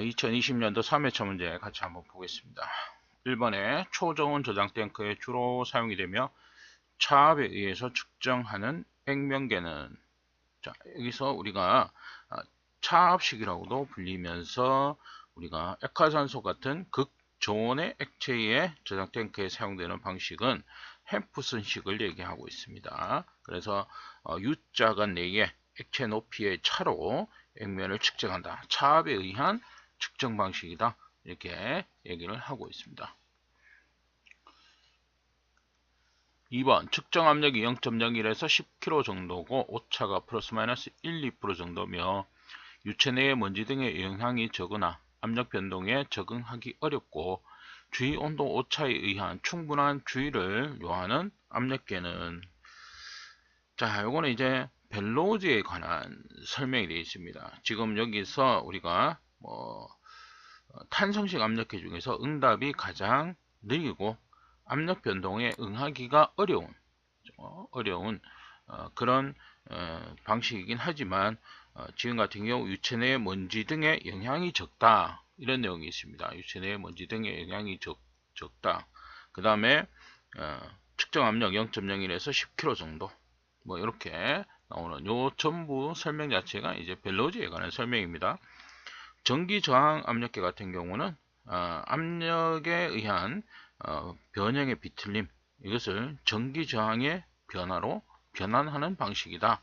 2020년도 3회차 문제 같이 한번 보겠습니다. 1번에 초저온 저장 탱크에 주로 사용이 되며 차압에 의해서 측정하는 액면계는, 자, 여기서 우리가 차압식이라고도 불리면서 우리가 액화산소 같은 극저온의 액체의 저장 탱크에 사용되는 방식은 햄프슨식을 얘기하고 있습니다. 그래서 U자가 4개 액체 높이의 차로 액면을 측정한다. 차압에 의한 측정 방식이다. 이렇게 얘기를 하고 있습니다. 2번 측정 압력이 0.01에서 10kg 정도고 오차가 플러스 마이너스 1, 2% 정도며 유체 내의 먼지 등의 영향이 적으나 압력 변동에 적응하기 어렵고 주위 온도 오차에 의한 충분한 주의를 요하는 압력계는, 자, 요거는 이제 벨로우즈에 관한 설명이 되어 있습니다. 지금 여기서 우리가 탄성식 압력계 중에서 응답이 가장 느리고 압력 변동에 응하기가 어려운 그런 방식이긴 하지만 지금 같은 경우 유체 내의 먼지 등의 영향이 적다, 이런 내용이 있습니다. 유체 내의 먼지 등의 영향이 적다. 그 다음에 측정 압력 0.01에서 10kg 정도, 뭐 이렇게 나오는 요 전부 설명 자체가 이제 벨로우즈에 관한 설명입니다. 전기 저항 압력계 같은 경우는 압력에 의한 변형의 비틀림, 이것을 전기 저항의 변화로 변환하는 방식이다,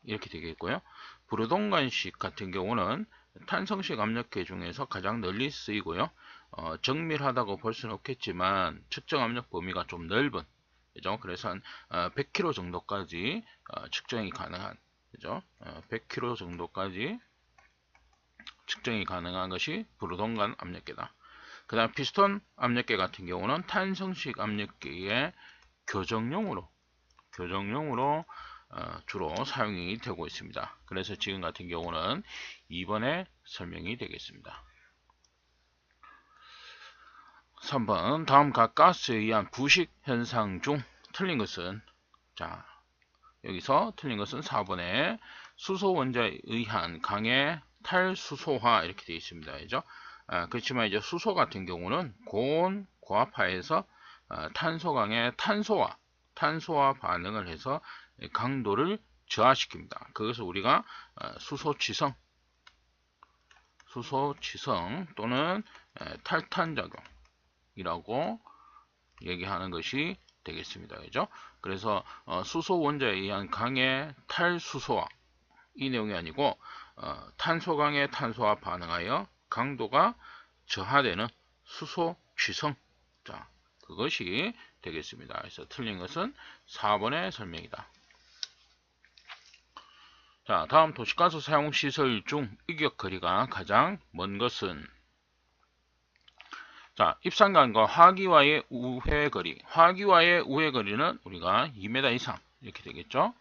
이렇게 되겠고요. 브루동관식 같은 경우는 탄성식 압력계 중에서 가장 널리 쓰이고요. 정밀하다고 볼 수는 없겠지만 측정 압력 범위가 좀 넓은, 그죠? 그래서 한 100kg 정도까지 측정이 가능한, 그죠? 100kg 정도까지 측정이 가능한 것이 브루동관 압력계다. 그 다음 피스톤 압력계 같은 경우는 탄성식 압력계의 교정용으로 주로 사용이 되고 있습니다. 그래서 지금 같은 경우는 2번에 설명이 되겠습니다. 3번 다음 각 가스에 의한 부식 현상 중 틀린 것은, 자, 여기서 틀린 것은 4번에 수소 원자에 의한 강의 탈수소화, 이렇게 되어 있습니다. 그죠? 그렇지만 이제 수소 같은 경우는 고온 고압하에서 탄소강의 탄소와 반응을 해서 강도를 저하시킵니다. 그것을 우리가 수소치성 또는 탈탄작용이라고 얘기하는 것이 되겠습니다. 그죠? 그래서 수소 원자에 의한 강의 탈수소화, 이 내용이 아니고 탄소강의 탄소와 반응하여 강도가 저하되는 수소 취성, 자, 그것이 되겠습니다. 그래서 틀린 것은 4번의 설명이다. 자, 다음 도시가스 사용 시설 중 이격 거리가 가장 먼 것은, 자, 입상관과 화기와의 우회 거리, 화기와의 우회 거리는 우리가 2m 이상, 이렇게 되겠죠.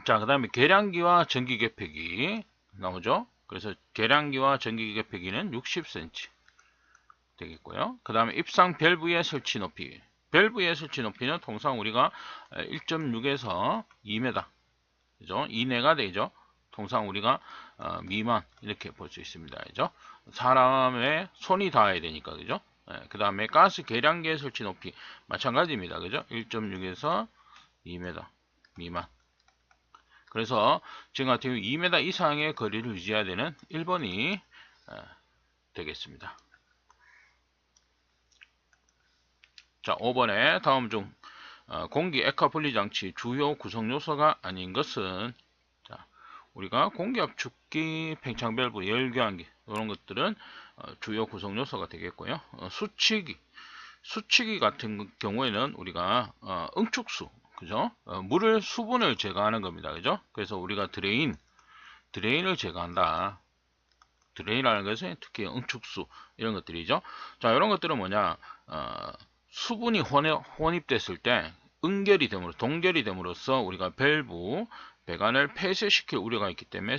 자, 그 다음에 계량기와 전기계폐기 나오죠. 그래서 계량기와 전기계폐기는 60cm 되겠고요. 그 다음에 입상 밸브의 설치 높이, 밸브의 설치 높이는 통상 우리가 1.6에서 2m, 그죠? 이내가 되죠. 통상 우리가 미만, 이렇게 볼 수 있습니다. 그죠? 사람의 손이 닿아야 되니까, 그죠? 그 다음에 가스 계량기의 설치 높이 마찬가지입니다. 그죠? 1.6에서 2m 미만. 그래서 지금 같은 경우 2m 이상의 거리를 유지해야 되는 1번이 되겠습니다. 자, 5번에 다음 중 공기 액화 분리 장치 주요 구성 요소가 아닌 것은, 자, 우리가 공기 압축기, 팽창 밸브, 열교환기, 이런 것들은 주요 구성 요소가 되겠고요. 수치기 같은 경우에는 우리가 응축수, 그죠? 물을 수분을 제거하는 겁니다. 그죠? 그래서 우리가 드레인을 제거한다. 드레인이라는 것은 특히 응축수, 이런 것들이죠. 자, 이런 것들은 뭐냐? 수분이 혼입됐을 때 동결이 됨으로써 우리가 밸브 배관을 폐쇄시킬 우려가 있기 때문에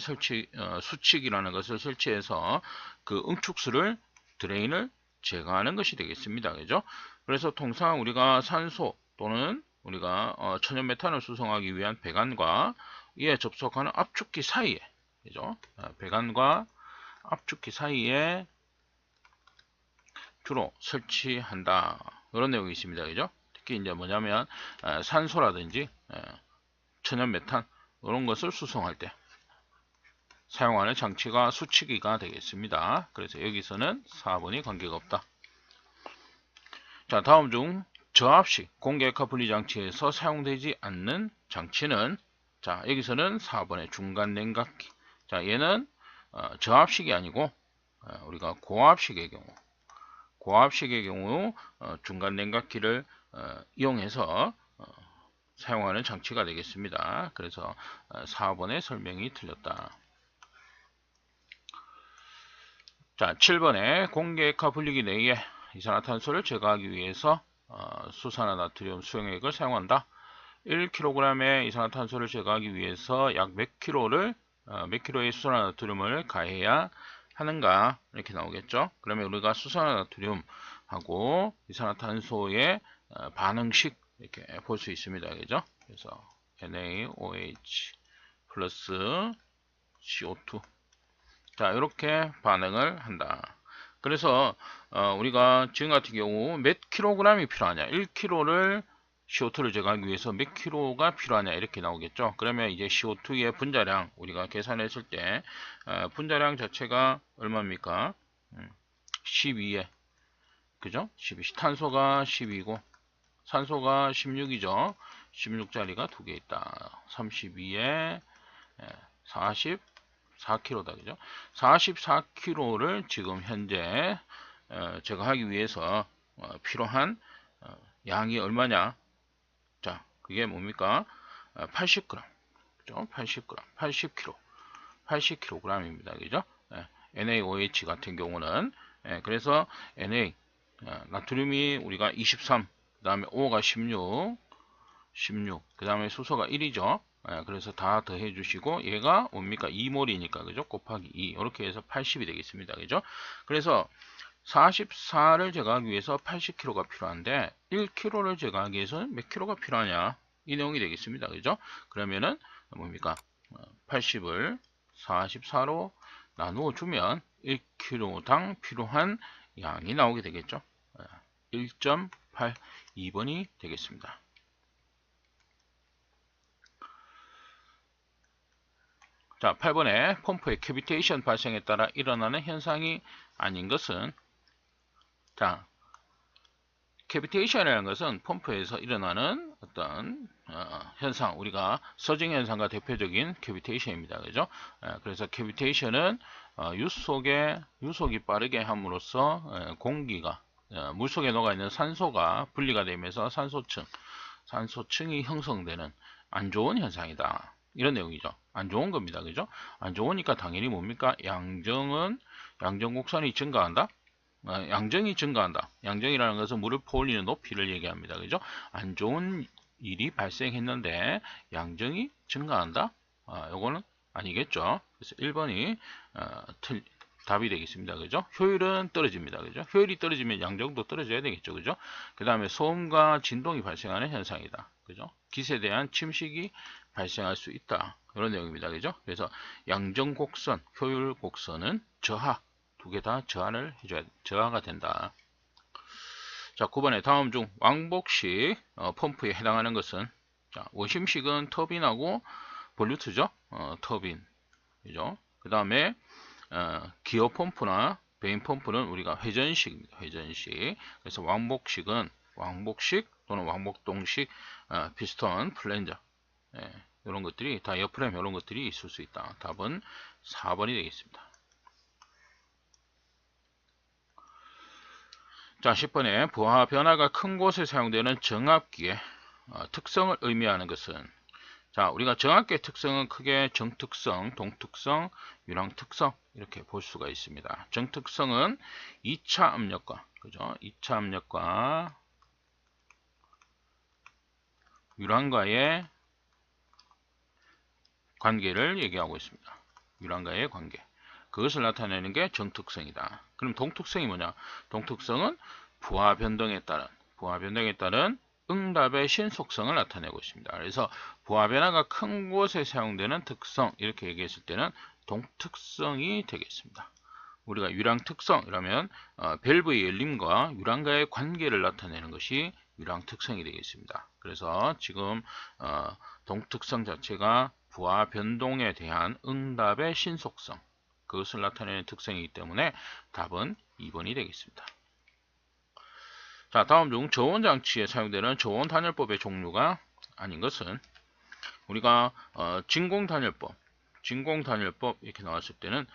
수치기라는 것을 설치해서 그 응축수를, 드레인을 제거하는 것이 되겠습니다. 그죠? 그래서 통상 우리가 산소 또는 우리가 천연 메탄을 수송하기 위한 배관과 이에 접속하는 압축기 사이에, 그죠? 배관과 압축기 사이에 주로 설치한다. 이런 내용이 있습니다. 그죠? 특히 이제 뭐냐면 산소라든지 천연 메탄 이런 것을 수송할 때 사용하는 장치가 수치기가 되겠습니다. 그래서 여기서는 4번이 관계가 없다. 자, 다음 중 저압식 공기액화 분리 장치에서 사용되지 않는 장치는, 자, 여기서는 4번의 중간 냉각기. 자, 얘는 저압식이 아니고 우리가 고압식의 경우 중간 냉각기를 이용해서 사용하는 장치가 되겠습니다. 그래서 4번의 설명이 틀렸다. 자, 7번에 공기액화 분리기 내에 이산화탄소를 제거하기 위해서 수산화나트륨 수용액을 사용한다. 1kg의 이산화탄소를 제거하기 위해서 약 몇 킬로의 수산화나트륨을 가해야 하는가, 이렇게 나오겠죠. 그러면 우리가 수산화나트륨하고 이산화탄소의 반응식 이렇게 볼 수 있습니다. 그죠? 그래서 NaOH 플러스 CO2. 자, 이렇게 반응을 한다. 그래서 우리가 지금 같은 경우 몇 킬로그램이 필요하냐, 1kg를 CO2를 제거하기 위해서 몇 킬로가 필요하냐, 이렇게 나오겠죠. 그러면 이제 CO2의 분자량 우리가 계산했을 때 분자량 자체가 얼마입니까? 12에 그죠? 12. 탄소가 12고 산소가 16이죠. 16짜리가 두 개 있다. 32에 44kg다. 그죠? 44kg를 지금 현재 제거하기 위해서 필요한 양이 얼마냐? 자, 그게 뭡니까? 80g. 그죠? 80g. 80kg입니다. 그죠? NaOH 같은 경우는 그래서 Na 나트륨이 우리가 23, 그 다음에 O가 16, 그 다음에 수소가 1이죠. 그래서 다 더해 주시고 얘가 뭡니까? 2몰이니까 그죠? 곱하기 2 이렇게 해서 80이 되겠습니다. 그죠? 그래서 44를 제거하기 위해서 80kg가 필요한데 1kg를 제거하기 위해서 몇 kg가 필요하냐? 이 내용이 되겠습니다. 그죠? 그러면은 뭡니까? 80을 44로 나누어 주면 1kg당 필요한 양이 나오게 되겠죠. 1.8 2번이 되겠습니다. 자, 8번에 펌프의 캐비테이션 발생에 따라 일어나는 현상이 아닌 것은, 자, 캐비테이션이라는 것은 펌프에서 일어나는 어떤 현상, 우리가 서징 현상과 대표적인 캐비테이션입니다. 그죠? 그래서 캐비테이션은 유속이 빠르게 함으로써 공기가 물속에 녹아있는 산소가 분리가 되면서 산소층이 형성되는 안 좋은 현상이다. 이런 내용이죠. 안 좋은 겁니다. 그죠? 안 좋으니까 당연히 뭡니까? 양정곡선이 증가한다. 양정이 증가한다. 양정이라는 것은 물을 퍼올리는 높이를 얘기합니다. 그죠? 안 좋은 일이 발생했는데 양정이 증가한다? 요거는 아니겠죠. 그래서 1번이 답이 되겠습니다. 그죠? 효율은 떨어집니다. 그죠? 효율이 떨어지면 양정도 떨어져야 되겠죠. 그죠? 그 다음에 소음과 진동이 발생하는 현상이다. 그죠? 기세에 대한 침식이 발생할 수 있다. 이런 내용입니다. 그죠? 그래서 양정 곡선, 효율 곡선은 저하, 두 개 다 저하를 해줘야, 저하가 된다. 자, 9번에 다음 중 왕복식 펌프에 해당하는 것은, 자, 원심식은 터빈하고 볼루트죠. 터빈. 그죠? 그 다음에 기어 펌프나 베인 펌프는 우리가 회전식입니다. 회전식. 그래서 왕복식은 왕복식 또는 왕복동식 피스톤, 플랜저, 이런 것들이 다 옆프레임 이런 것들이 있을 수 있다. 답은 4번이 되겠습니다. 자, 10번에 부하 변화가 큰 곳에 사용되는 정압기의 특성을 의미하는 것은, 자, 우리가 정압기의 특성은 크게 정특성, 동특성, 유랑특성 이렇게 볼 수가 있습니다. 정특성은 2차 압력과, 그죠? 2차 압력과 유랑과의 관계를 얘기하고 있습니다. 유랑과의 관계. 그것을 나타내는 게 정특성이다. 그럼 동특성이 뭐냐? 동특성은 부하 변동에 따른 응답의 신속성을 나타내고 있습니다. 그래서 부하 변화가 큰 곳에 사용되는 특성, 이렇게 얘기했을 때는 동특성이 되겠습니다. 우리가 유량 특성이라면 밸브의 열림과 유량과의 관계를 나타내는 것이 유량 특성이 되겠습니다. 그래서 지금 동특성 자체가 부하 변동에 대한 응답의 신속성, 그것을 나타내는 특성이기 때문에 답은 2번이 되겠습니다. 자, 다음 중 저온 장치에 사용되는 저온 단열법의 종류가 아닌 것은, 우리가 진공 단열법 이렇게 나왔을 때는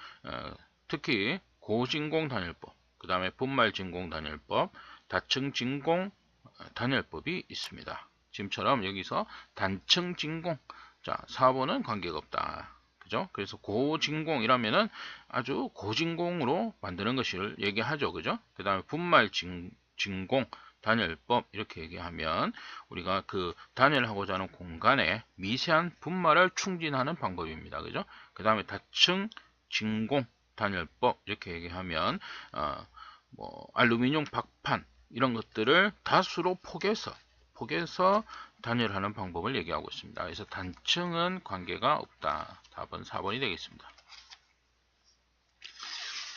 특히 고진공 단열법, 그 다음에 분말 진공 단열법, 다층 진공 단열법이 있습니다. 지금처럼 여기서 단층 진공, 자 4번은 관계가 없다. 그죠? 그래서 고진공이라면은 아주 고진공으로 만드는 것을 얘기하죠. 그죠? 그 다음에 분말 진공 단열법 이렇게 얘기하면 우리가 그 단열하고자 하는 공간에 미세한 분말을 충진하는 방법입니다. 그죠? 그 다음에 다층 진공 단열법 이렇게 얘기하면 뭐 알루미늄 박판 이런 것들을 다수로 포개서 단열하는 방법을 얘기하고 있습니다. 그래서 단층은 관계가 없다. 답은 4번이 되겠습니다.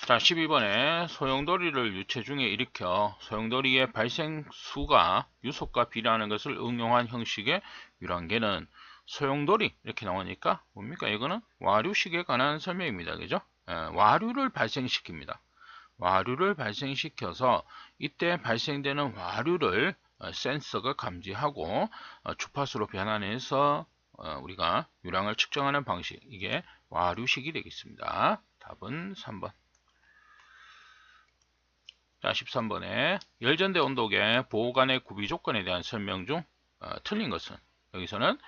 자, 12번에 소용돌이를 유체 중에 일으켜 소용돌이의 발생수가 유속과 비례하는 것을 응용한 형식의 유랑계는 소용돌이 이렇게 나오니까 뭡니까? 이거는 와류식에 관한 설명입니다. 그죠? 와류를 발생시킵니다. 와류를 발생시켜서 이때 발생되는 와류를 센서가 감지하고 주파수로 변환해서 우리가 유량을 측정하는 방식, 이게 와류식이 되겠습니다. 답은 3번. 자, 13번에 열전대 온도계 보호관의 구비 조건에 대한 설명 중 틀린 것은, 여기서는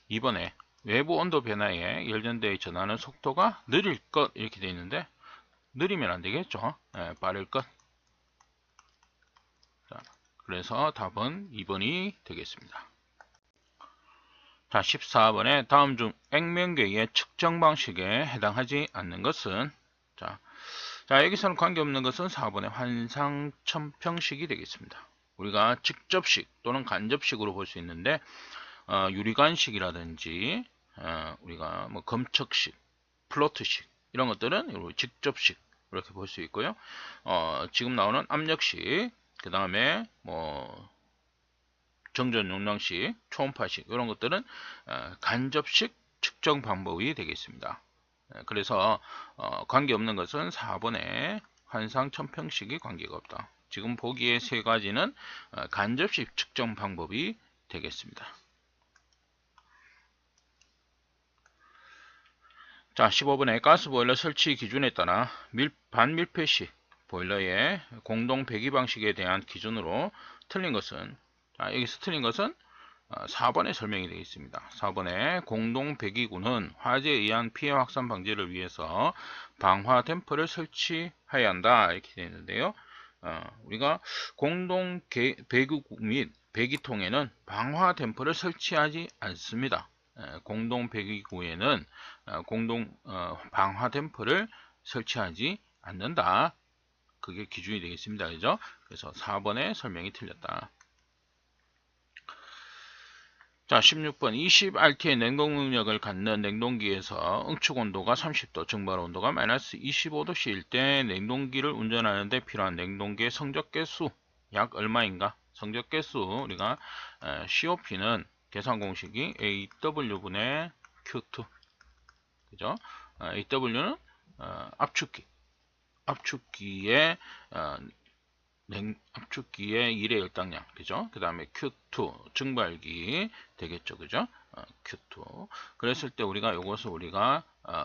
2번에 외부 온도 변화에 열전대의 전하는 속도가 느릴 것 이렇게 되어 있는데, 느리면 안 되겠죠. 빠를 것. 자, 그래서 답은 2번이 되겠습니다. 자, 14번에 다음 중 액면계의 측정 방식에 해당하지 않는 것은, 자, 여기서는 관계없는 것은 4번의 환상천평식이 되겠습니다. 우리가 직접식 또는 간접식으로 볼 수 있는데 유리관식이라든지 우리가 뭐 검척식, 플로트식 이런 것들은 직접식 이렇게 볼 수 있고요. 지금 나오는 압력식, 그 다음에 뭐 정전 용량식, 초음파식 이런 것들은 간접식 측정 방법이 되겠습니다. 그래서 관계없는 것은 4번의 환상천평식이 관계가 없다. 지금 보기의 세 가지는 간접식 측정 방법이 되겠습니다. 자, 15번의 가스보일러 설치 기준에 따라 반밀폐식 보일러의 공동 배기 방식에 대한 기준으로 틀린 것은, 여기서 틀린 것은 4번에 설명이 되어 있습니다. 4번에 공동 배기구는 화재에 의한 피해 확산 방지를 위해서 방화 댐퍼를 설치해야 한다 이렇게 되어 있는데요. 우리가 공동 배기구 및 배기통에는 방화 댐퍼를 설치하지 않습니다. 공동 배기구에는 공동 방화 댐퍼를 설치하지 않는다. 그게 기준이 되겠습니다. 그죠? 그래서 4번의 설명이 틀렸다. 자, 16번 20RT의 냉동 능력을 갖는 냉동기에서 응축 온도가 30도, 증발 온도가 마이너스 25도씨일 때 냉동기를 운전하는 데 필요한 냉동기의 성적개수 약 얼마인가? 성적개수 우리가 COP는 계산 공식이 AW분의 Q2, 그죠? AW는 압축기의 일의 열당량, 그죠? 그 다음에 Q2 증발기 되겠죠, 그죠? Q2. 그랬을 때 우리가 이것을 우리가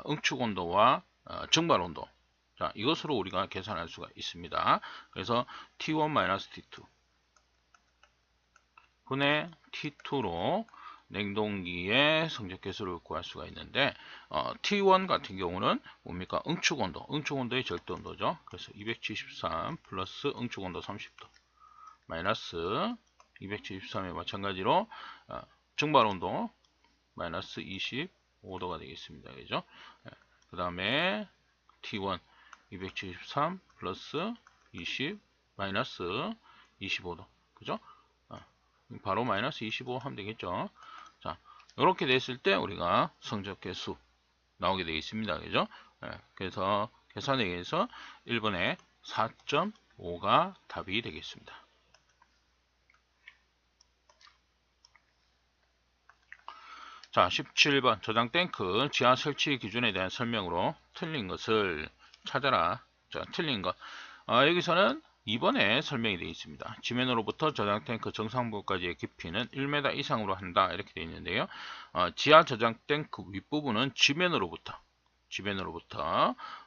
응축 온도와 증발 온도, 자 이것으로 우리가 계산할 수가 있습니다. 그래서 T1-T2 분의 T2로 냉동기의 성적개수를 구할 수가 있는데 T1 같은 경우는 뭡니까? 응축온도의 절대온도죠. 그래서 273 플러스 응축온도 30도 마이너스 273에 마찬가지로 증발온도 마이너스 25도가 되겠습니다. 그죠? 그 다음에 T1 273 플러스 20 마이너스 25도, 그죠? 바로 마이너스 25 하면 되겠죠. 자, 이렇게 됐을 때 우리가 성적개수 나오게 되어 있습니다. 그죠? 그래서 계산에 의해서 1번에 4.5가 답이 되겠습니다. 자, 17번 저장 탱크 지하 설치 기준에 대한 설명으로 틀린 것을 찾아라. 자, 틀린 것. 여기서는 2번에 설명이 되어 있습니다. 지면으로부터 저장 탱크 정상부까지의 깊이는 1m 이상으로 한다. 이렇게 되어 있는데요. 지하 저장 탱크 윗부분은 지면으로부터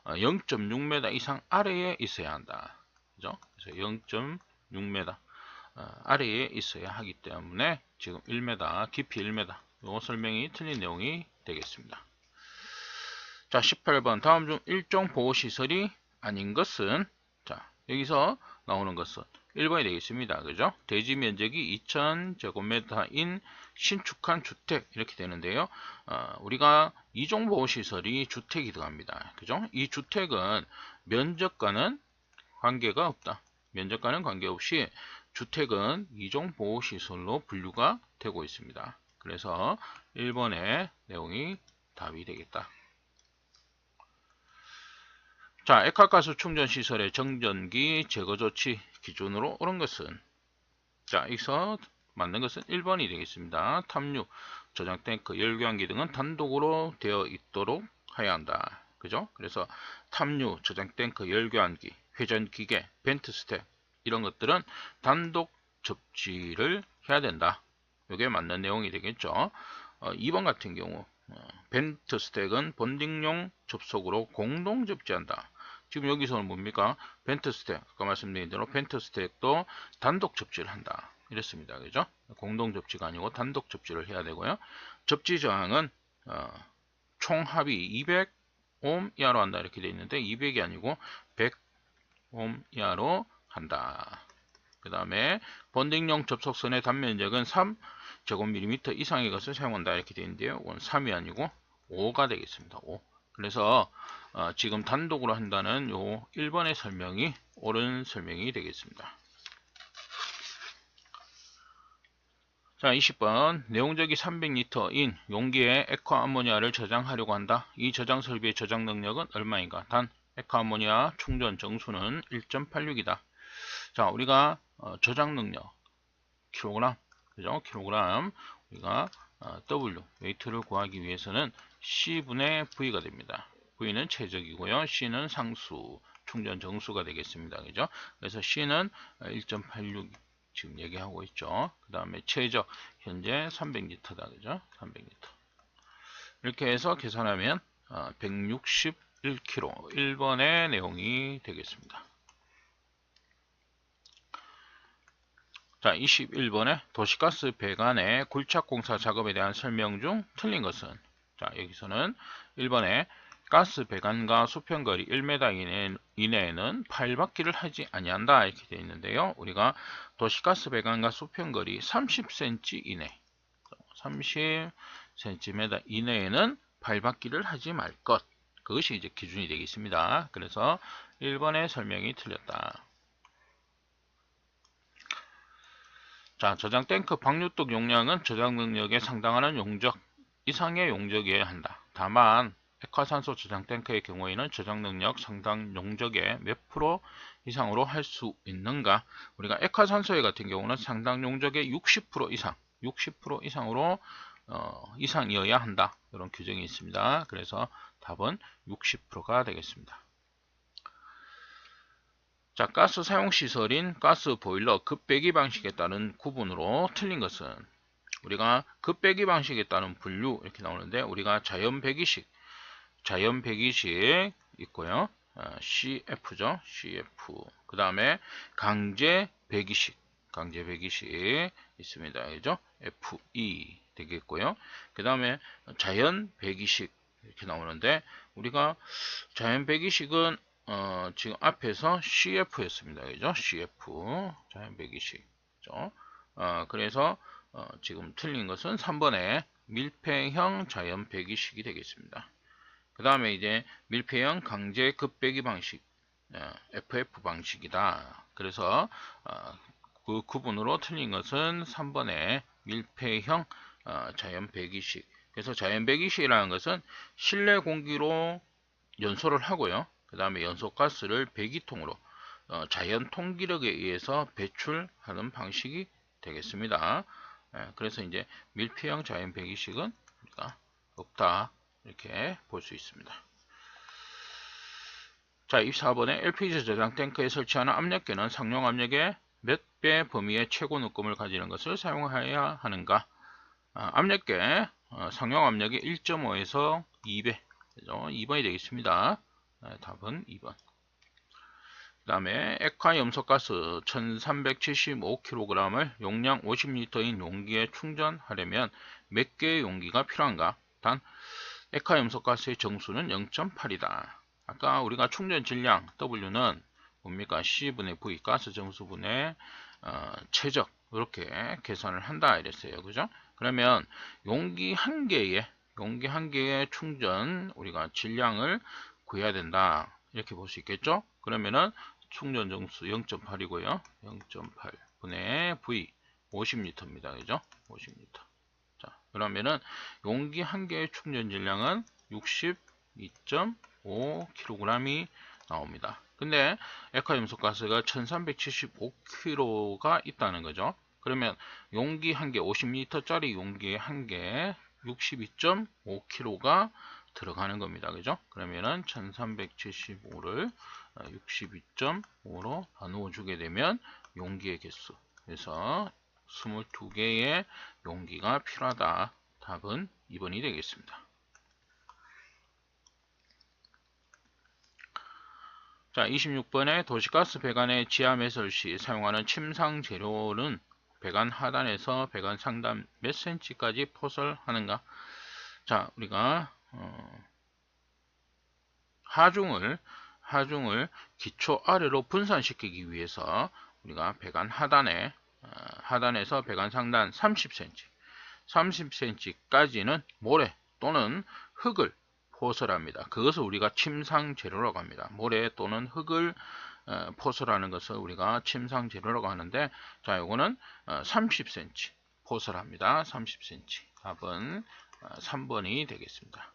0.6m 이상 아래에 있어야 한다. 그죠? 그래서 0.6m 아래에 있어야 하기 때문에 지금 1m, 깊이 1m. 요 설명이 틀린 내용이 되겠습니다. 자, 18번 다음 중 일종 보호시설이 아닌 것은, 자, 여기서 나오는 것은 1번이 되겠습니다. 그죠? 대지 면적이 2000제곱미터인 신축한 주택 이렇게 되는데요. 우리가 이종 보호시설이 주택이 들어갑니다. 그죠? 이 주택은 면적과는 관계가 없다. 면적과는 관계없이 주택은 이종 보호시설로 분류가 되고 있습니다. 그래서 1번의 내용이 답이 되겠다. 자, 액화가스 충전시설의 정전기 제거조치 기준으로 옳은 것은, 자, 여기서 맞는 것은 1번이 되겠습니다. 탐유, 저장탱크, 열교환기 등은 단독으로 되어 있도록 해야 한다. 그죠? 그래서 탐유, 저장탱크, 열교환기, 회전기계, 벤트스택 이런 것들은 단독 접지를 해야 된다. 이게 맞는 내용이 되겠죠. 2번 같은 경우 벤트 스택은 본딩용 접속으로 공동 접지한다. 지금 여기서는 뭡니까? 벤트 스택, 아까 말씀드린 대로 벤트 스택도 단독 접지를 한다. 이랬습니다. 그죠? 공동 접지가 아니고 단독 접지를 해야 되고요. 접지 저항은 총합이 200옴 이하로 한다. 이렇게 되어 있는데 200이 아니고 100옴 이하로 한다. 그 다음에 본딩용 접속선의 단면적은 3제곱밀리미터 이상의 것을 사용한다. 이렇게 되어 있는데요. 이건 3이 아니고 5가 되겠습니다. 5. 그래서 지금 단독으로 한다는 요 1번의 설명이 옳은 설명이 되겠습니다. 자, 20번 내용적이 300리터인 용기에 액화암모니아를 저장하려고 한다. 이 저장 설비의 저장 능력은 얼마인가? 단 액화암모니아 충전 정수는 1.86이다. 자, 우리가 저장 능력 킬로그램, 그죠? 킬로그램 우리가 W 웨이트를 구하기 위해서는 C분의 V가 됩니다. V는 최적이고요. C는 상수, 충전 정수가 되겠습니다. 그죠? 그래서 C는 1.86 지금 얘기하고 있죠. 그 다음에 최적 현재 300리터다. 그죠? 300리터. 이렇게 해서 계산하면 161kg 1번의 내용이 되겠습니다. 자, 21번에 도시가스 배관의 굴착공사 작업에 대한 설명 중 틀린 것은, 자, 여기서는 1번에 가스 배관과 수평거리 1m 이내에는 파일받기를 하지 아니한다 이렇게 되어 있는데요. 우리가 도시가스 배관과 수평거리 30cm 이내, 30cm 이내에는 파일받기를 하지 말 것. 그것이 이제 기준이 되겠습니다. 그래서 1번의 설명이 틀렸다. 자, 저장 탱크 방류독 용량은 저장 능력에 상당하는 용적 이상의 용적이어야 한다. 다만 액화산소 저장 탱크의 경우에는 저장 능력 상당 용적의 몇 프로 이상으로 할 수 있는가? 우리가 액화산소에 같은 경우는 상당 용적의 60% 이상, 60% 이상으로 이상이어야 한다. 이런 규정이 있습니다. 그래서 답은 60%가 되겠습니다. 자, 가스 사용시설인 가스 보일러 급배기 방식에 따른 구분으로 틀린 것은, 우리가 급배기 방식에 따른 분류 이렇게 나오는데 우리가 자연 배기식 있고요. CF죠. CF. 그 다음에 강제 배기식 있습니다. 그죠? FE 되겠고요. 그 다음에 자연 배기식 이렇게 나오는데 우리가 자연 배기식은 지금 앞에서 CF였습니다. 그죠? CF 자연 배기식. 그죠? 그래서 지금 틀린 것은 3번에 밀폐형 자연 배기식이 되겠습니다. 그 다음에 이제 밀폐형 강제 급배기 방식 FF 방식이다. 그래서 그 구분으로 틀린 것은 3번에 밀폐형 자연 배기식. 그래서 자연 배기식이라는 것은 실내 공기로 연소를 하고요. 그 다음에 연소가스를 배기통으로 자연 통기력에 의해서 배출하는 방식이 되겠습니다. 그래서 이제 밀폐형 자연 배기식은 우리가 없다, 이렇게 볼 수 있습니다. 자, 24번에 LPG 저장 탱크에 설치하는 압력계는 상용 압력의 몇 배 범위의 최고 눈금을 가지는 것을 사용해야 하는가? 압력계 상용 압력의 1.5에서 2배, 그죠? 2번이 되겠습니다. 답은 2번. 그 다음에 액화 염소가스 1375kg을 용량 50L인 용기에 충전하려면 몇 개의 용기가 필요한가? 단 액화 염소가스의 정수는 0.8이다. 아까 우리가 충전 질량 W는 뭡니까? C분의 V 가스 정수분의 최적, 이렇게 계산을 한다 이랬어요. 그죠? 그러면 용기 한 개의 충전 우리가 질량을 구해야 된다, 이렇게 볼 수 있겠죠? 그러면은 충전 정수 0.8이고요. 0.8 분의 V 50L입니다. 그죠? 50L. 자, 그러면은 용기 한 개의 충전 질량은 62.5kg이 나옵니다. 근데 액화 염소가스가 1375kg가 있다는 거죠. 그러면 용기 한 개, 50L짜리 용기 한 개 62.5kg가 들어가는 겁니다. 그죠? 그러면은 1375를 62.5로 나누어 주게 되면 용기의 개수, 그래서 22개의 용기가 필요하다. 답은 2번이 되겠습니다. 자, 26번에 도시가스 배관의 지하 매설 시 사용하는 침상 재료는 배관 하단에서 배관 상단 몇 cm까지 포설하는가? 자, 우리가 하중을 기초 아래로 분산시키기 위해서 우리가 배관 하단에서 배관 상단 30cm까지는 모래 또는 흙을 포설합니다. 그것을 우리가 침상 재료라고 합니다. 모래 또는 흙을 포설하는 것을 우리가 침상 재료라고 하는데, 자, 요거는 30cm 포설합니다. 30cm. 답은 3번이 되겠습니다.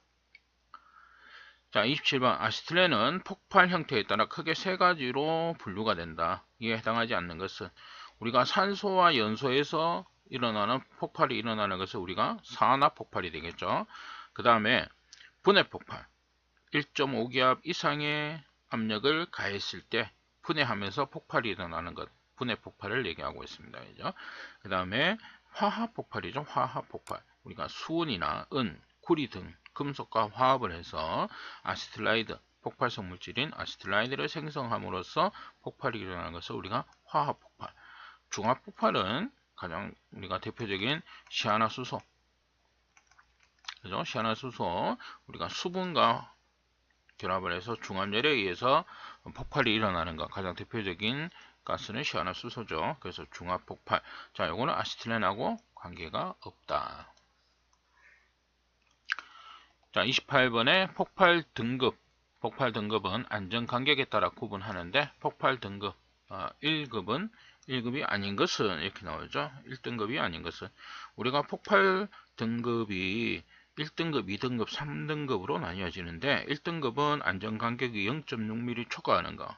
자, 27번 아시틀렌은 폭발 형태에 따라 크게 세 가지로 분류가 된다. 이에 해당하지 않는 것은 우리가 산소와 연소에서 일어나는 폭발이 일어나는 것을 우리가 산화 폭발이 되겠죠. 그 다음에 분해 폭발, 1.5기압 이상의 압력을 가했을 때 분해하면서 폭발이 일어나는 것, 분해 폭발을 얘기하고 있습니다. 그죠? 그 다음에 화학 폭발이죠. 화학 폭발, 우리가 수은이나 은, 구리 등 금속과 화합을 해서 아시틀라이드, 폭발성 물질인 아시틀라이드를 생성함으로써 폭발이 일어나는 것을 우리가 화학 폭발. 중합 폭발은 가장 우리가 대표적인 시아나수소, 그죠? 시아나수소, 우리가 수분과 결합을 해서 중압열에 의해서 폭발이 일어나는 것, 가장 대표적인 가스는 시아나수소죠. 그래서 중합 폭발. 자, 요거는 아시틀렌하고 관계가 없다. 자, 28번에 폭발 등급. 폭발 등급은 안전 간격에 따라 구분하는데, 폭발 등급 1급이 아닌 것은 이렇게 나오죠. 1등급이 아닌 것은 우리가 폭발 등급이 1등급, 2등급, 3등급으로 나뉘어지는데, 1등급은 안전 간격이 0.6mm 초과하는 거.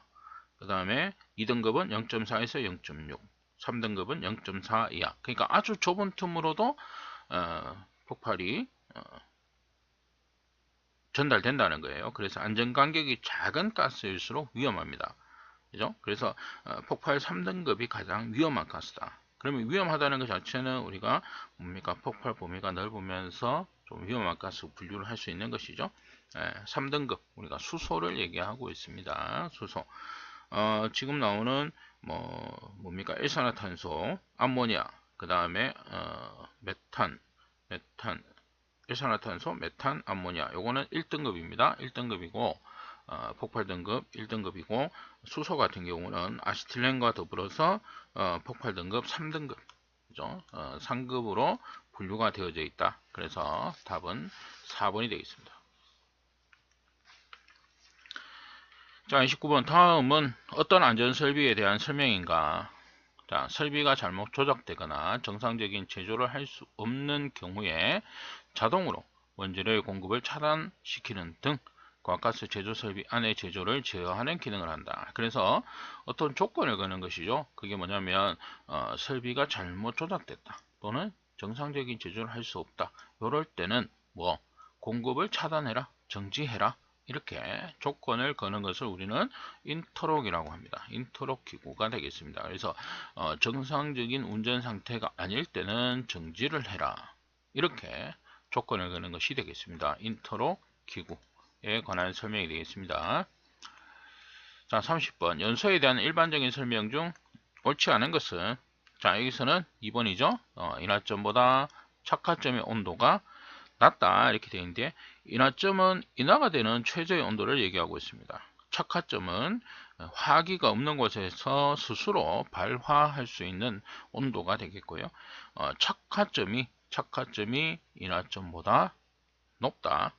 그 다음에 2등급은 0.4에서 0.6, 3등급은 0.4 이하. 그러니까 아주 좁은 틈으로도 폭발이 전달된다는 거예요. 그래서 안전간격이 작은 가스일수록 위험합니다. 그죠? 그래서 폭발 3등급이 가장 위험한 가스다. 그러면 위험하다는 것 자체는 우리가 뭡니까? 폭발 범위가 넓으면서 좀 위험한 가스 분류를 할 수 있는 것이죠. 3등급 우리가 수소를 얘기하고 있습니다. 수소. 지금 나오는 뭡니까? 일산화탄소, 암모니아, 그 다음에 메탄, 일산화탄소, 메탄, 암모니아. 요거는 1등급입니다. 1등급이고 폭발 등급 1등급이고, 수소 같은 경우는 아시틸렌과 더불어서 폭발 등급 3등급, 그죠? 3급으로 분류가 되어져 있다. 그래서 답은 4번이 되겠습니다. 자, 29번 다음은 어떤 안전설비에 대한 설명인가? 자, 설비가 잘못 조작되거나 정상적인 제조를 할 수 없는 경우에 자동으로 원재료의 공급을 차단시키는 등 과학가스 제조 설비 안의 제조를 제어하는 기능을 한다. 그래서 어떤 조건을 거는 것이죠. 그게 뭐냐면 설비가 잘못 조작됐다 또는 정상적인 제조를 할 수 없다. 이럴 때는 뭐 공급을 차단해라, 정지해라, 이렇게 조건을 거는 것을 우리는 인터록이라고 합니다. 인터록 기구가 되겠습니다. 그래서 정상적인 운전 상태가 아닐 때는 정지를 해라, 이렇게 조건을 거는 것이 되겠습니다. 인터록 기구에 관한 설명이 되겠습니다. 자, 30번 연소에 대한 일반적인 설명 중 옳지 않은 것은, 자, 여기서는 2번이죠. 인하점보다 착화점의 온도가 낮다 이렇게 되어 있는데, 인하점은 인하가 되는 최저의 온도를 얘기하고 있습니다. 착화점은 화기가 없는 곳에서 스스로 발화할 수 있는 온도가 되겠고요. 착화점이 인하점보다 높다,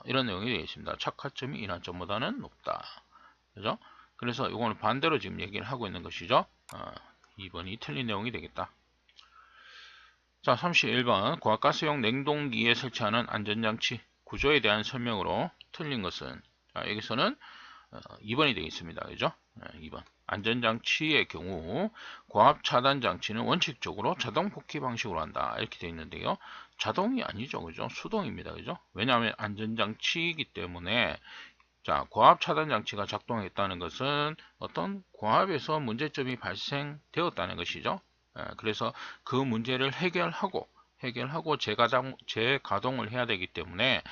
이런 내용이 되어 있습니다. 착화점이 인하점보다는 높다. 그죠? 그래서 이거는 반대로 지금 얘기를 하고 있는 것이죠. 2번이 틀린 내용이 되겠다. 자, 31번 고압가스용 냉동기에 설치하는 안전장치 구조에 대한 설명으로 틀린 것은, 자, 여기서는 2번이 되겠습니다. 그죠? 2번 안전장치의 경우 고압 차단 장치는 원칙적으로 자동 복귀 방식으로 한다 이렇게 되어 있는데요. 자동이 아니죠. 그죠? 수동입니다. 그죠? 왜냐하면 안전장치이기 때문에, 자, 고압 차단 장치가 작동했다는 것은 어떤 고압에서 문제점이 발생되었다는 것이죠. 그래서 그 문제를 해결하고 재가동을 해야 되기 때문에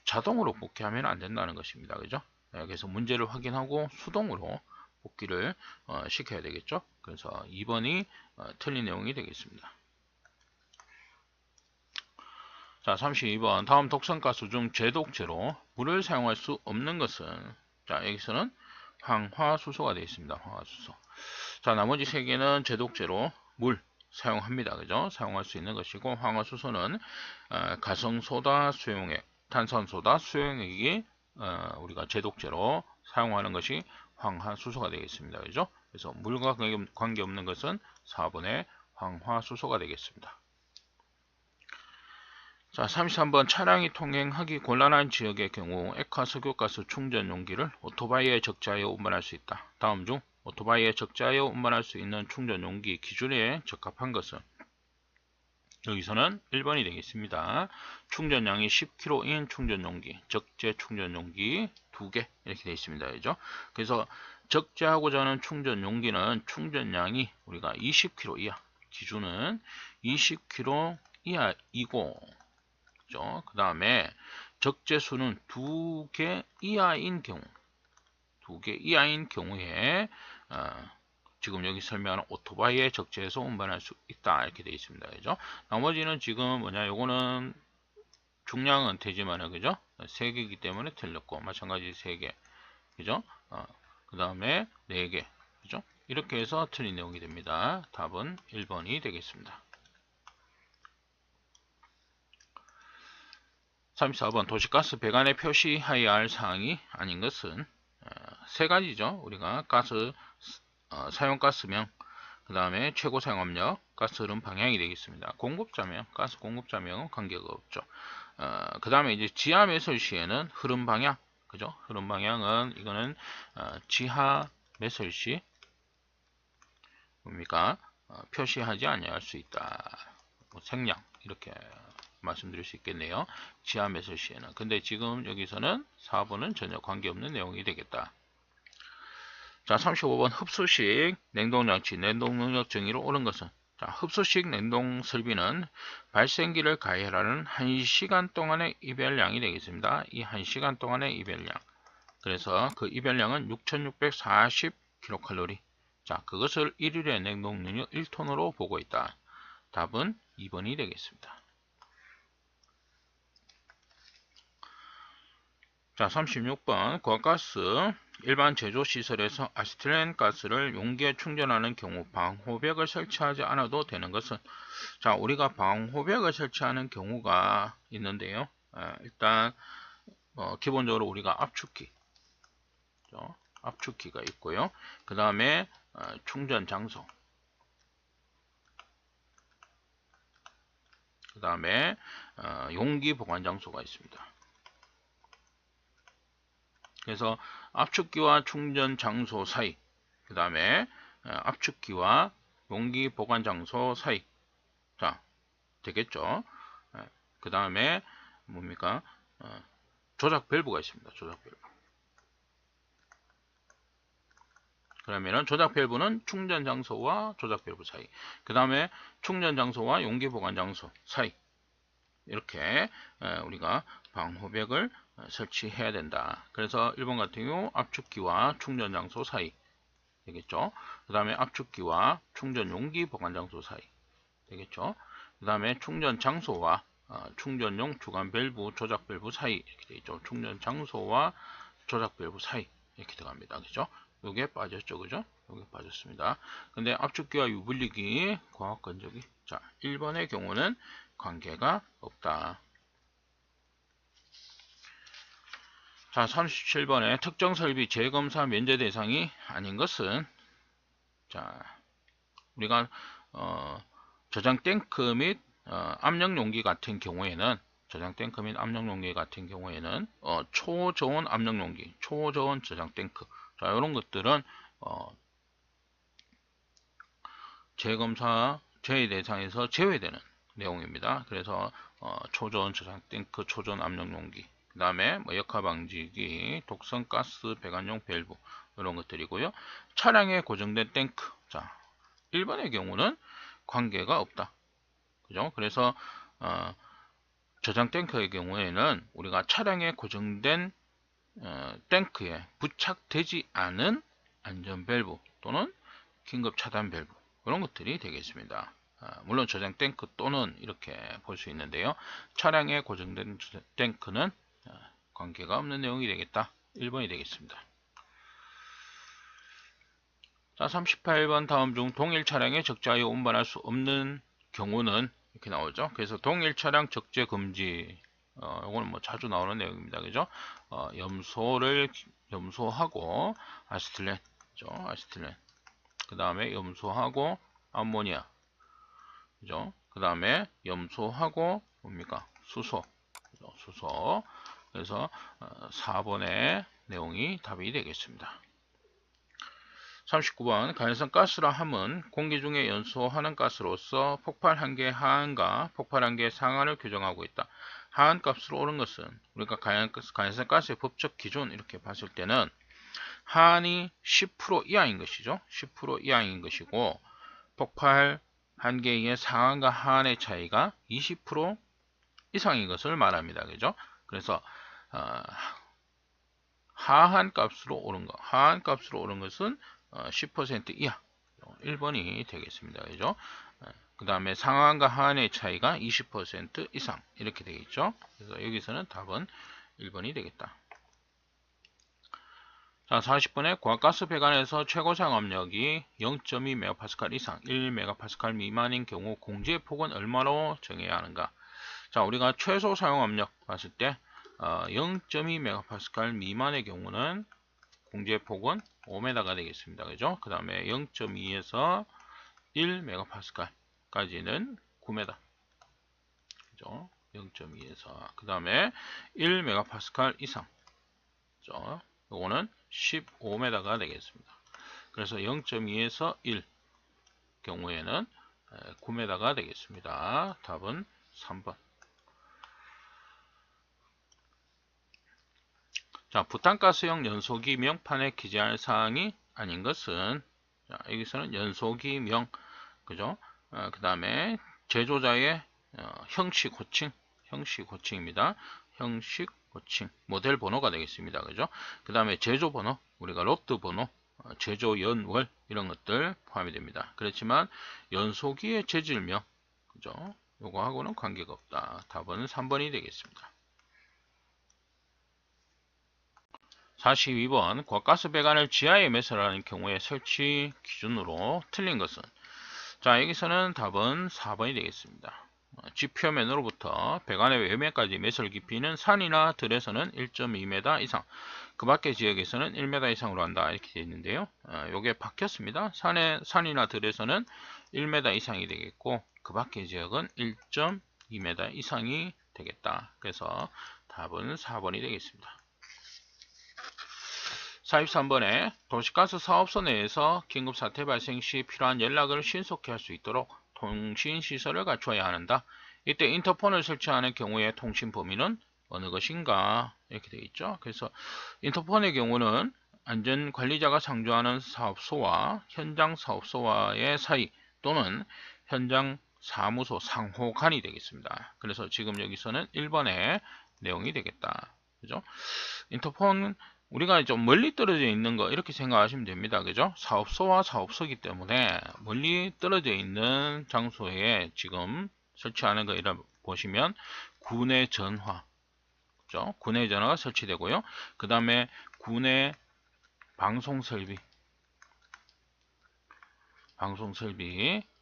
자동으로 복귀하면 안 된다는 것입니다. 그죠? 그래서 문제를 확인하고 수동으로 복귀를 시켜야 되겠죠. 그래서 2번이 틀린 내용이 되겠습니다. 자, 32번 다음 독성가스 중 제독제로 물을 사용할 수 없는 것은, 자, 여기서는 황화수소가 되어 있습니다. 황화수소. 자, 나머지 3개는 제독제로 물 사용합니다. 그죠? 사용할 수 있는 것이고, 황화수소는 가성소다 수용액, 탄산소다 수용액이 우리가 제독제로 사용하는 것이 황화수소가 되겠습니다. 그죠? 그래서 물과 관계없는 것은 4번의 황화수소가 되겠습니다. 자, 33번 차량이 통행하기 곤란한 지역의 경우 액화 석유가스 충전 용기를 오토바이에 적재하여 운반할 수 있다. 다음 중 오토바이에 적재하여 운반할 수 있는 충전 용기 기준에 적합한 것은, 여기서는 1번이 되겠습니다. 충전량이 10kg인 충전 용기, 적재 충전 용기 2개 이렇게 되어 있습니다. 그죠? 그래서 적재하고자 하는 충전 용기는 충전량이 우리가 20kg 이하, 기준은 20kg 이하이고, 그 다음에 적재수는 2개 이하인 경우에 지금 여기 설명하는 오토바이에 적재해서 운반할 수 있다 이렇게 되어 있습니다. 그죠? 나머지는 지금 뭐냐, 요거는 중량은 되지만은, 그죠? 3개이기 때문에 틀렸고, 마찬가지 3개, 그죠? 그 다음에 4개, 그죠? 이렇게 해서 틀린 내용이 됩니다. 답은 1번이 되겠습니다. 34번 도시가스 배관에 표시해야 할 사항이 아닌 것은, 3가지죠. 우리가 가스 사용가스명, 그 다음에 최고 사용압력, 가스 흐름 방향이 되겠습니다. 공급자명, 가스 공급자명은 관계가 없죠. 그 다음에 이제 지하 매설 시에는 흐름 방향, 그죠? 흐름 방향은 이거는 지하 매설 시 뭡니까? 표시하지 아니할 수 있다. 뭐 생량 이렇게 말씀드릴 수 있겠네요. 지하 매설 시에는. 근데 지금 여기서는 4번은 전혀 관계없는 내용이 되겠다. 자, 35번 흡수식 냉동장치 냉동 능력 정의로 옳은 것은, 자, 흡수식 냉동 설비는 발생기를 가열하는 1시간 동안의 이별량이 되겠습니다. 이 1시간 동안의 이별량. 그래서 그 이별량은 6640kcal. 자, 그것을 1일의 냉동 능력 1톤으로 보고 있다. 답은 2번이 되겠습니다. 자, 36번 고압가스 일반 제조시설에서 아세틸렌 가스를 용기에 충전하는 경우 방호벽을 설치하지 않아도 되는 것은, 자, 우리가 방호벽을 설치하는 경우가 있는데요. 일단 기본적으로 우리가 압축기가 있고요. 그 다음에 충전 장소, 그 다음에 용기 보관 장소가 있습니다. 그래서 압축기와 충전 장소 사이, 그 다음에 압축기와 용기 보관 장소 사이. 자, 되겠죠? 그 다음에 뭡니까? 조작 밸브가 있습니다. 조작 밸브. 그러면은 조작 밸브는 충전 장소와 조작 밸브 사이. 그 다음에 충전 장소와 용기 보관 장소 사이. 이렇게 우리가 방호벽을 설치해야 된다. 그래서 1번 같은 경우 압축기와 충전 장소 사이 되겠죠. 그 다음에 압축기와 충전 용기 보관 장소 사이 되겠죠. 그 다음에 충전 장소와 충전용 주간 밸브 조작 밸브 사이 이렇게 되겠죠. 충전 장소와 조작 밸브 사이 이렇게 들어갑니다. 그죠? 요게 빠졌죠. 그죠? 요게 빠졌습니다. 근데 압축기와 유분리기 광학 건조기. 자, 1번의 경우는 관계가 없다. 자, 37번에 특정 설비 재검사 면제 대상이 아닌 것은, 자, 우리가 저장 탱크 및 압력 용기 같은 경우에는, 저장 탱크 및 압력 용기 같은 경우에는 초저온 압력 용기, 초저온 저장 탱크, 자, 이런 것들은 재검사 제외 대상에서 제외되는 내용입니다. 그래서 초저온 저장 탱크, 초저온 압력 용기, 그 다음에 역화 방지기, 독성 가스 배관용 밸브 이런 것들이고요. 차량에 고정된 탱크. 자, 1번의 경우는 관계가 없다. 그죠? 그래서 저장 탱크의 경우에는 우리가 차량에 고정된 탱크에 부착되지 않은 안전 밸브 또는 긴급 차단 밸브 이런 것들이 되겠습니다. 물론 저장 탱크 또는 이렇게 볼 수 있는데요. 차량에 고정된 탱크는 관계가 없는 내용이 되겠다. 1번이 되겠습니다. 자, 38번 다음 중 동일 차량에 적재하여 운반할 수 없는 경우는 이렇게 나오죠. 그래서 동일 차량 적재 금지. 이거는 뭐 자주 나오는 내용입니다. 그죠? 염소하고 아세틸렌, 그죠? 아세틸렌. 그 다음에 염소하고 암모니아, 그죠? 그 다음에 염소하고 뭡니까? 수소, 그죠? 수소. 그래서 4번의 내용이 답이 되겠습니다. 39번 가연성 가스라 함은 공기 중에 연소하는 가스로서 폭발 한계 하한과 폭발 한계 상한을 규정하고 있다. 하한 값으로 오른 것은 우리가 가연성 가스의 법적 기준 이렇게 봤을 때는 하한이 10% 이하인 것이죠. 10% 이하인 것이고 폭발 한계의 상한과 하한의 차이가 20% 이상인 것을 말합니다. 그죠? 그래서 하한 값으로 오른 것, 하한 값으로 오른 것은 10% 이하, 1번이 되겠습니다. 그죠? 그 다음에 상한과 하한의 차이가 20% 이상 이렇게 되겠죠. 그래서 여기서는 답은 1번이 되겠다. 자, 40번에 과가스 배관에서 최고 사용압력이 0.2MPa 이상, 1MPa 미만인 경우 공지의 폭은 얼마로 정해야 하는가? 자, 우리가 최소 사용압력 봤을 때 0.2MPa 미만의 경우는 공지의 폭은 5m가 되겠습니다. 그죠? 그 다음에 0.2에서 1MPa까지는 9m. 그죠? 0.2에서 그 다음에 1MPa 이상. 그죠? 이거는 15m가 되겠습니다. 그래서 0.2에서 1 경우에는 9m가 되겠습니다. 답은 3번. 자, 부탄가스용 연소기 명판에 기재할 사항이 아닌 것은, 자, 여기서는 연소기명, 그죠? 그 다음에 제조자의 형식 호칭입니다. 형식 호칭, 모델 번호가 되겠습니다. 그죠? 그 다음에 제조 번호, 우리가 로트 번호, 제조 연월 이런 것들 포함이 됩니다. 그렇지만 연소기의 재질명, 그죠? 요거하고는 관계가 없다. 답은 3번이 되겠습니다. 42번 과가스 배관을 지하에 매설하는 경우에 설치 기준으로 틀린 것은, 자, 여기서는 답은 4번이 되겠습니다. 집 표면으로부터 배관의 외면까지 매설 깊이는 산이나 들에서는 1.2m 이상, 그 밖의 지역에서는 1m 이상으로 한다 이렇게 되어 있는데요. 요게 바뀌었습니다. 산이나 들에서는 1m 이상이 되겠고 그 밖의 지역은 1.2m 이상이 되겠다. 그래서 답은 4번이 되겠습니다. 43번에 도시가스 사업소 내에서 긴급사태 발생 시 필요한 연락을 신속히 할 수 있도록 통신시설을 갖추어야 한다. 이때 인터폰을 설치하는 경우에 통신 범위는 어느 것인가 이렇게 되어 있죠. 그래서 인터폰의 경우는 안전관리자가 상주하는 사업소와 현장 사업소와의 사이 또는 현장 사무소 상호 간이 되겠습니다. 그래서 지금 여기서는 1번의 내용이 되겠다. 그죠? 인터폰 우리가 좀 멀리 떨어져 있는 거 이렇게 생각하시면 됩니다. 그죠? 사업소와 사업소이기 때문에 멀리 떨어져 있는 장소에 지금 설치하는 거 이라 보시면 구내 전화, 그죠? 구내 전화가 설치되고요. 그 다음에 구내 방송 설비,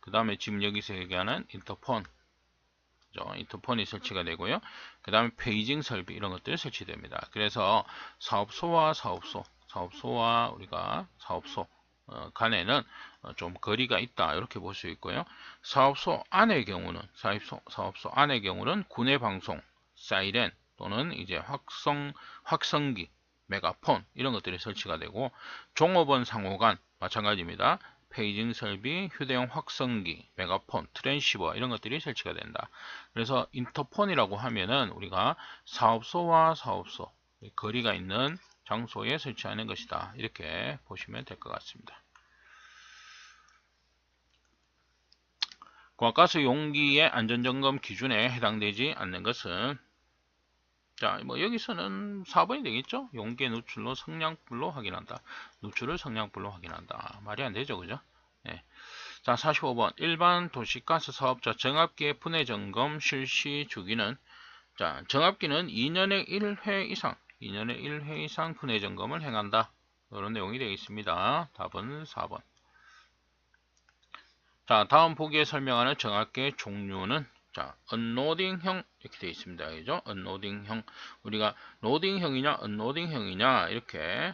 그 다음에 지금 여기서 얘기하는 인터폰, 그죠? 인터폰이 설치가 되고요. 그 다음에 페이징 설비 이런 것들이 설치됩니다. 그래서 사업소와 우리가 사업소 간에는 좀 거리가 있다 이렇게 볼 수 있고요. 사업소 안의 경우는 사업소 안의 경우는 구내 방송, 사이렌 또는 이제 확성기, 메가폰 이런 것들이 설치가 되고 종업원 상호 간 마찬가지입니다. 페이징 설비, 휴대용 확성기, 메가폰, 트랜시버 이런 것들이 설치가 된다. 그래서 인터폰이라고 하면은 우리가 사업소와 사업소 거리가 있는 장소에 설치하는 것이다. 이렇게 보시면 될 것 같습니다. 고압가스 용기의 안전점검 기준에 해당되지 않는 것은 자, 뭐 여기서는 4번이 되겠죠? 용기의 누출로 성량불로 확인한다. 누출을 성량불로 확인한다. 말이 안 되죠, 그죠? 네. 자, 45번 일반 도시가스 사업자 정압기의 분해 점검 실시 주기는 자, 정압기는 2년에 1회 이상 분해 점검을 행한다. 이런 내용이 되어 있습니다. 답은 4번. 자, 다음 보기에 설명하는 정압기의 종류는 자, 언로딩형 이렇게 되어 있습니다. 그죠? 언로딩형. 우리가 로딩형이냐, 언로딩형이냐 이렇게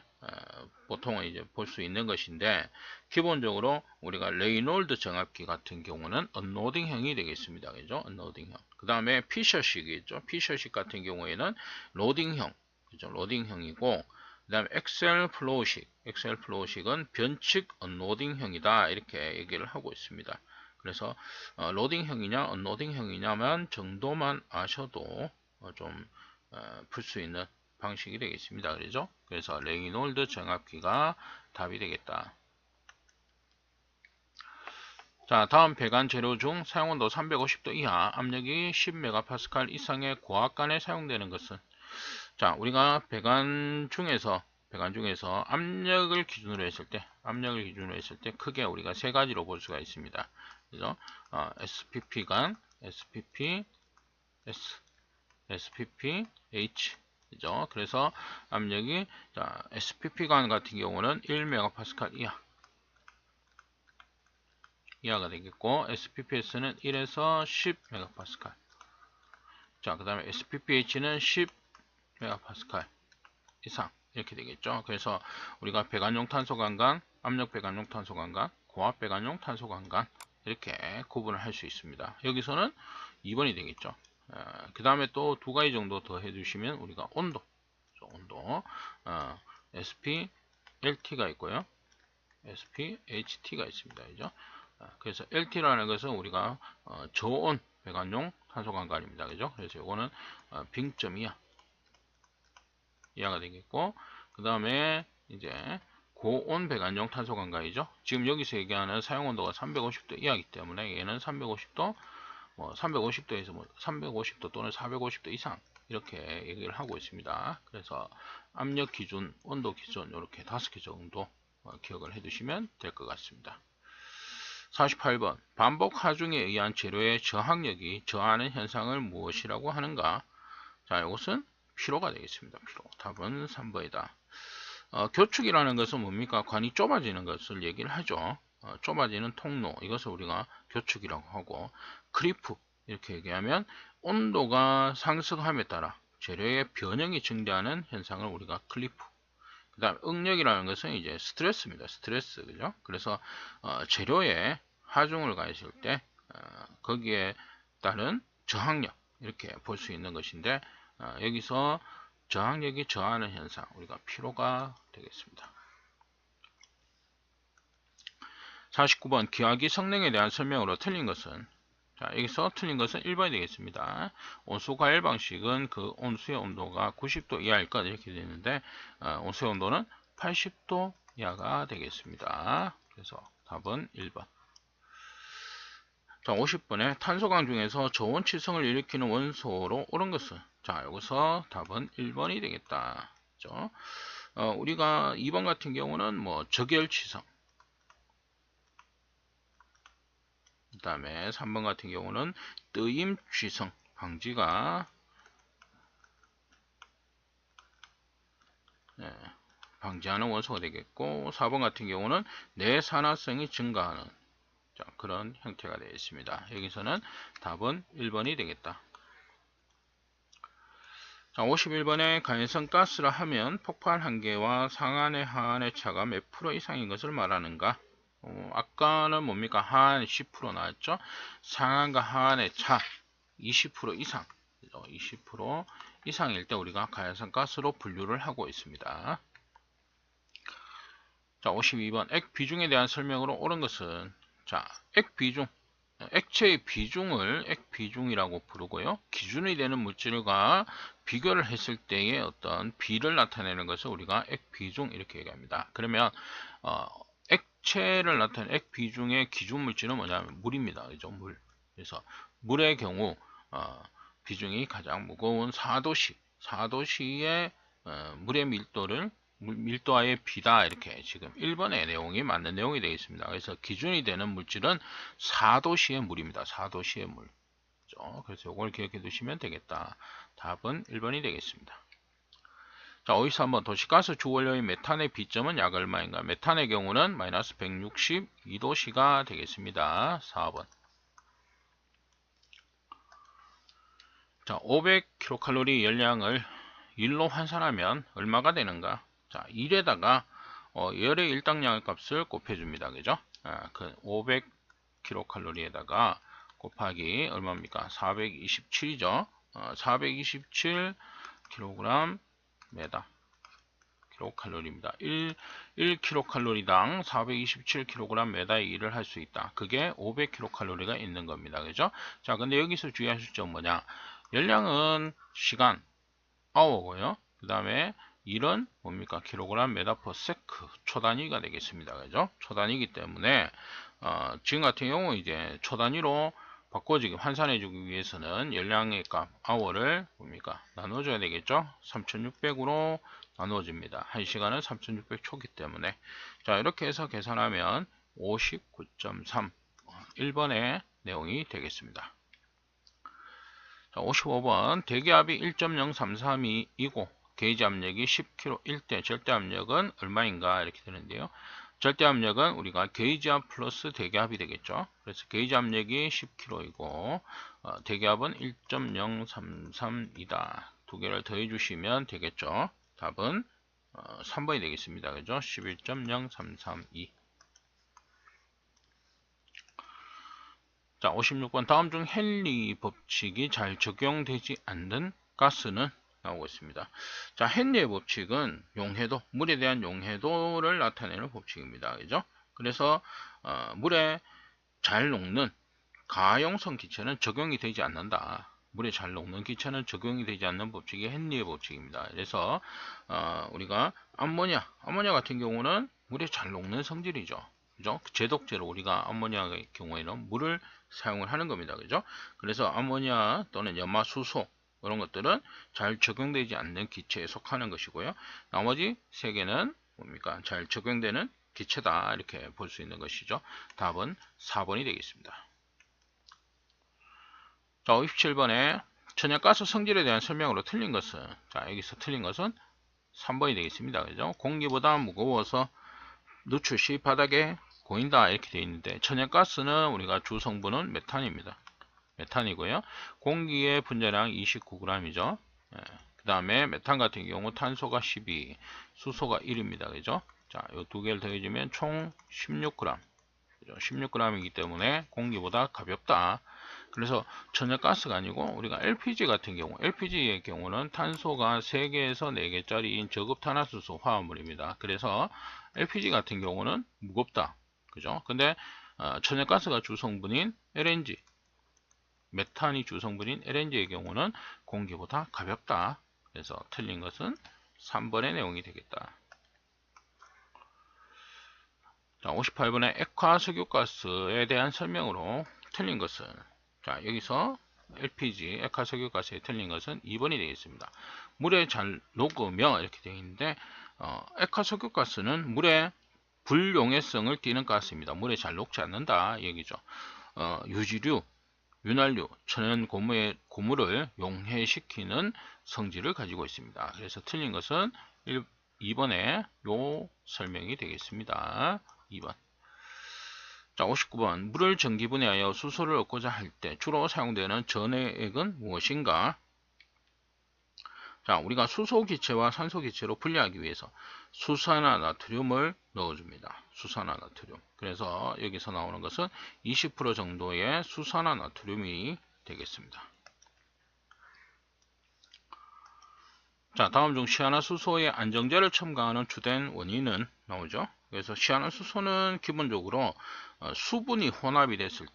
보통 이제 볼 수 있는 것인데 기본적으로 우리가 레이놀드 정압기 같은 경우는 언로딩형이 되겠습니다. 그죠? 언로딩형. 그 다음에 피셔식이죠. 피셔식 같은 경우에는 로딩형, 그죠? 로딩형이고 그 다음에 엑셀 플로우식은 변칙 언로딩형이다 이렇게 얘기를 하고 있습니다. 그래서 로딩형이냐 언로딩형이냐만 정도만 아셔도 좀 풀 수 있는 방식이 되겠습니다. 그렇죠? 그래서 레이놀드 정압기가 답이 되겠다. 자, 다음 배관 재료 중 사용온도 350도 이하, 압력이 10MPa 이상의 고압관에 사용되는 것은 자, 우리가 배관 중에서 압력을 기준으로 했을 때 크게 우리가 세 가지로 볼 수가 있습니다. 그래서 SPP관, SPP, S, SPP, H 그죠? 그래서 압력이 자, SPP관 같은 경우는 1MPa 이하가 되겠고 SPPS는 1에서 10MPa 자, 그 다음에 SPPH는 10MPa 이상 이렇게 되겠죠. 그래서 우리가 배관용 탄소관관, 압력 배관용 탄소관관, 고압 배관용 탄소관관 이렇게 구분을 할 수 있습니다. 여기서는 2번이 되겠죠. 그 다음에 또 두 가지 정도 더 해주시면 우리가 온도 SPLT가 있고요. SPHT가 있습니다. 그죠? 그래서 LT라는 것은 우리가 저온 배관용 탄소관관입니다. 그죠? 그래서 이거는 빙점 이하가 되겠고 그 다음에 이제 고온 배관용 탄소관관이죠. 지금 여기서 얘기하는 사용온도가 350도 이하이기 때문에 얘는 350도 350도에서 350도 또는 450도 이상 이렇게 얘기를 하고 있습니다. 그래서 압력 기준, 온도 기준 이렇게 5개 정도 기억을 해두시면 될 것 같습니다. 48번 반복 하중에 의한 재료의 저항력이 저하는 현상을 무엇이라고 하는가? 자, 이것은 피로가 되겠습니다. 피로. 답은 3번이다. 교축이라는 것은 뭡니까? 관이 좁아지는 것을 얘기를 하죠. 좁아지는 통로, 이것을 우리가 교축이라고 하고, 크리프, 이렇게 얘기하면 온도가 상승함에 따라 재료의 변형이 증대하는 현상을 우리가 클리프. 그 다음 응력이라는 것은 이제 스트레스입니다. 스트레스, 그죠? 그래서 재료에 하중을 가했을 때 거기에 따른 저항력 이렇게 볼 수 있는 것인데 여기서 저항력이 저하는 현상, 우리가 피로가 되겠습니다. 49번 기하기 성능에 대한 설명으로 틀린 것은, 자, 여기서 틀린 것은 1번이 되겠습니다. 온수 과열 방식은 그 온수의 온도가 90도 이하일 것 이렇게 되는데, 온수의 온도는 80도 이하가 되겠습니다. 그래서 답은 1번. 자, 50번에 탄소강 중에서 저온치성을 일으키는 원소로 옳은 것은, 자, 여기서 답은 1번이 되겠다. 그렇죠? 우리가 2번 같은 경우는 뭐 적열치성, 그 다음에 3번 같은 경우는 뜨임취성 방지가 방지하는 원소가 되겠고, 4번 같은 경우는 내산화성이 증가하는, 자, 그런 형태가 되어 있습니다. 여기서는 답은 1번이 되겠다. 자, 51번에 가연성 가스라 하면 폭발 한계와 상한의 하한의 차가 몇 프로 이상인 것을 말하는가? 아까는 뭡니까? 하한 10% 나왔죠? 상한과 하한의 차 20% 이상, 20% 이상일 때 우리가 가연성 가스로 분류를 하고 있습니다. 자, 52번 액 비중에 대한 설명으로 옳은 것은, 자, 액 비중, 액체의 비중을 액 비중이라고 부르고요. 기준이 되는 물질과 비교를 했을 때의 어떤 비를 나타내는 것을 우리가 액 비중 이렇게 얘기합니다. 그러면 액체를 나타내는 액 비중의 기준 물질은 뭐냐면 물입니다. 그죠? 물. 그래서 물의 경우 비중이 가장 무거운 4도시의 물의 밀도와의 비다, 이렇게 지금 1번의 내용이 맞는 내용이 되겠습니다. 그래서 기준이 되는 물질은 4도시의 물입니다. 4도시의 물. 그래서 이걸 기억해 두시면 되겠다. 답은 1번이 되겠습니다. 자, 53번 도시가스 주원료인 메탄의 B점은 약 얼마인가? 메탄의 경우는 마이너스 162도씨가 되겠습니다. 4번. 자, 500kcal 열량을 1로 환산하면 얼마가 되는가? 자, 1에다가 열의 일당량의 값을 곱해줍니다. 그죠? 그 500kcal에다가 곱하기 얼마입니까? 427이죠. 427kg 메다 킬로칼로리입니다. 1kcal당 427kg 메다의 일을 할 수 있다. 그게 500kcal가 있는 겁니다. 그죠? 자, 근데 여기서 주의하실 점 뭐냐? 열량은 시간, 아워고요. 그 다음에 일은 뭡니까? 킬로그램 메다 퍼 세크, 초단위가 되겠습니다. 그죠? 초단위이기 때문에 지금 같은 경우 이제 초단위로 바꿔주기, 환산해주기 위해서는 열량의 값, 아워를 뭡니까? 나눠줘야 되겠죠? 3600으로 나누어집니다. 1시간은 3600초기 때문에. 자, 이렇게 해서 계산하면 59.3, 1번의 내용이 되겠습니다. 자, 55번 대기압이 1.0332이고 게이지 압력이 10kg일 때 절대압력은 얼마인가 이렇게 되는데요. 절대압력은 우리가 게이지압 플러스 대기압이 되겠죠. 그래서 게이지 압력이 10kg이고 대기압은 1.0332다. 두 개를 더해 주시면 되겠죠. 답은 3번이 되겠습니다. 그죠? 11.0332. 자, 56번 다음 중 헨리 법칙이 잘 적용되지 않는 가스는 나오고 있습니다. 자, 헨리의 법칙은 용해도, 물에 대한 용해도를 나타내는 법칙입니다. 그죠? 그래서 물에 잘 녹는 가용성 기체는 적용이 되지 않는다. 물에 잘 녹는 기체는 적용이 되지 않는 법칙이 헨리의 법칙입니다. 그래서 우리가 암모니아 같은 경우는 물에 잘 녹는 성질이죠. 그죠? 제독제로 우리가 암모니아의 경우에는 물을 사용을 하는 겁니다. 그죠? 그래서 암모니아 또는 염화수소 이런 것들은 잘 적용되지 않는 기체에 속하는 것이고요. 나머지 세 개는 뭡니까? 잘 적용되는 기체다. 이렇게 볼 수 있는 것이죠. 답은 4번이 되겠습니다. 자, 57번에 천연가스 성질에 대한 설명으로 틀린 것은, 자, 여기서 틀린 것은 3번이 되겠습니다. 그죠? 공기보다 무거워서 누출 시 바닥에 고인다 이렇게 되어 있는데, 천연가스는 우리가 주 성분은 메탄입니다. 메탄이고요. 공기의 분자량 29g이죠. 그 다음에 메탄 같은 경우 탄소가 12, 수소가 1입니다. 그죠? 자, 이 두 개를 더해주면 총 16g. 16g이기 때문에 공기보다 가볍다. 그래서 천연가스가 아니고 우리가 LPG 같은 경우, LPG의 경우는 탄소가 3개에서 4개짜리인 저급탄화수소 화합물입니다. 그래서 LPG 같은 경우는 무겁다. 그죠? 근데 천연가스가 주성분인 LNG, 메탄이 주성분인 LNG의 경우는 공기보다 가볍다. 그래서 틀린 것은 3번의 내용이 되겠다. 자, 58번의 액화석유가스에 대한 설명으로 틀린 것은, 자, 여기서 LPG, 액화석유가스에 틀린 것은 2번이 되겠습니다. 물에 잘 녹으며 이렇게 되어 있는데, 액화석유가스는 물의 불용해성을 띠는 가스입니다. 물에 잘 녹지 않는다 얘기죠. 유지류, 윤활유, 천연 고무를 용해시키는 성질을 가지고 있습니다. 그래서 틀린 것은 2번에 요 설명이 되겠습니다. 2번. 자, 59번. 물을 전기분해하여 수소를 얻고자 할 때 주로 사용되는 전해액은 무엇인가? 자, 우리가 수소 기체와 산소 기체로 분리하기 위해서 수산화나트륨을 넣어줍니다. 수산화나트륨. 그래서 여기서 나오는 것은 20% 정도의 수산화나트륨이 되겠습니다. 자, 다음 중 시아나수소의 안정제를 첨가하는 주된 원인은 나오죠. 그래서 시아나수소는 기본적으로 수분이 혼합됐을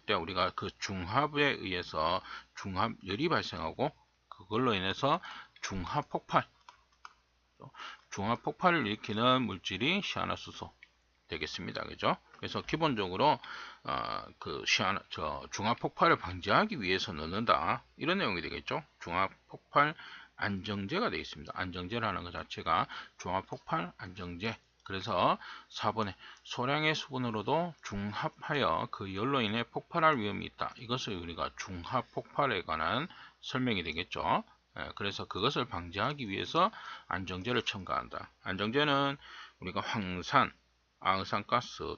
때 우리가 그 중합에 의해서 중합열이 발생하고 그걸로 인해서 중합폭발을 일으키는 물질이 시아나수소 되겠습니다. 그죠? 그래서 기본적으로 중합폭발을 방지하기 위해서 넣는다. 이런 내용이 되겠죠. 중합폭발 안정제가 되겠습니다. 안정제라는 것 자체가 중합폭발 안정제. 그래서 4번에 소량의 수분으로도 중합하여 그 열로 인해 폭발할 위험이 있다. 이것을 우리가 중합폭발에 관한 설명이 되겠죠. 그래서 그것을 방지하기 위해서 안정제를 첨가한다. 안정제는 우리가 황산, 아흐산가스,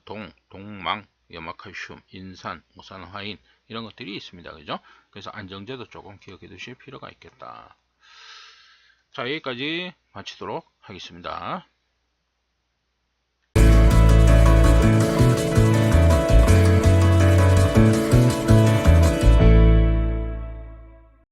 동망, 염화칼슘, 인산, 오산화인 이런 것들이 있습니다. 그죠? 그래서 안정제도 조금 기억해 두실 필요가 있겠다. 자, 여기까지 마치도록 하겠습니다.